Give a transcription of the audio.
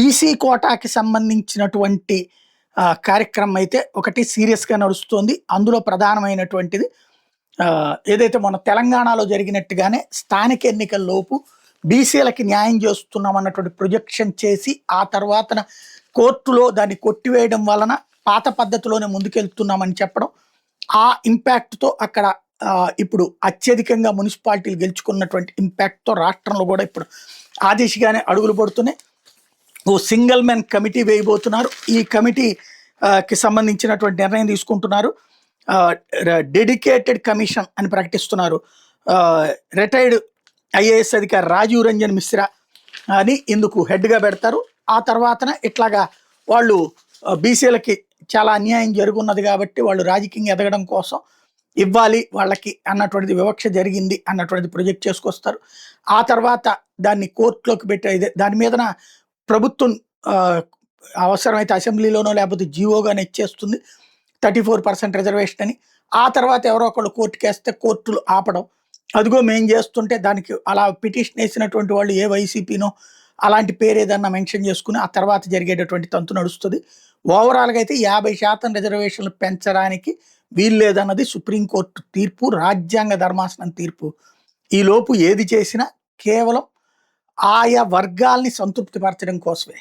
BC కోటాకి సంబంధించినటువంటి కార్యక్రమం అయితే ఒకటి సీరియస్‌గా నడుస్తోంది. అందులో ప్రధానమైనటువంటిది ఏదైతే మన తెలంగాణలో జరిగినట్టుగానే స్థానిక ఎన్నికల్లోపు బీసీలకి న్యాయం చేస్తున్నామన్నటువంటి ప్రొజెక్షన్ చేసి, ఆ తర్వాతన కోర్టులో దాన్ని కొట్టివేయడం వలన పాత పద్ధతిలోనే ముందుకెళ్తున్నామని చెప్పడం. ఆ ఇంపాక్ట్‌తో అక్కడ ఇప్పుడు అత్యధికంగా మున్సిపాలిటీలు గెలుచుకున్నటువంటి ఇంపాక్ట్‌తో రాష్ట్రంలో కూడా ఇప్పుడు ఆ దిశగానే అడుగులు పడుతున్నాయి. ఓ సింగిల్ మెన్ కమిటీ వేయబోతున్నారు. ఈ కమిటీ కి సంబంధించినటువంటి నిర్ణయం తీసుకుంటున్నారు. డెడికేటెడ్ కమిషన్ అని ప్రకటిస్తున్నారు. రిటైర్డ్ ఐఏఎస్ అధికారి రాజీవ్ రంజన్ మిశ్రా అని ఇందుకు హెడ్గా పెడతారు. ఆ తర్వాతన ఇట్లాగా వాళ్ళు బీసీలకి చాలా అన్యాయం జరుగున్నది కాబట్టి వాళ్ళు రాజకీయంగా ఎదగడం కోసం ఇవ్వాలి వాళ్ళకి అన్నటువంటిది, వివక్ష జరిగింది అన్నటువంటిది ప్రొజెక్ట్ చేసుకొస్తారు. ఆ తర్వాత దాన్ని కోర్టులోకి పెట్టే దాని మీదన ప్రభుత్వం అవసరమైతే అసెంబ్లీలోనో లేకపోతే జీవోగానే ఇచ్చేస్తుంది 34% రిజర్వేషన్ అని. ఆ తర్వాత ఎవరో ఒకళ్ళు కోర్టుకి వేస్తే కోర్టులు ఆపడం, అదిగో మేము చేస్తుంటే దానికి అలా పిటిషన్ వేసినటువంటి వాళ్ళు ఏ వైసీపీనో అలాంటి పేరు ఏదన్నా మెన్షన్ చేసుకుని ఆ తర్వాత జరిగేటటువంటి తంతు నడుస్తుంది. ఓవరాల్గా అయితే 50% రిజర్వేషన్లు పెంచడానికి వీల్లేదన్నది సుప్రీంకోర్టు తీర్పు, రాజ్యాంగ ధర్మాసనం తీర్పు. ఈలోపు ఏది చేసినా కేవలం ఆయా వర్గాల్ని సంతృప్తిపరచడం కోసమే.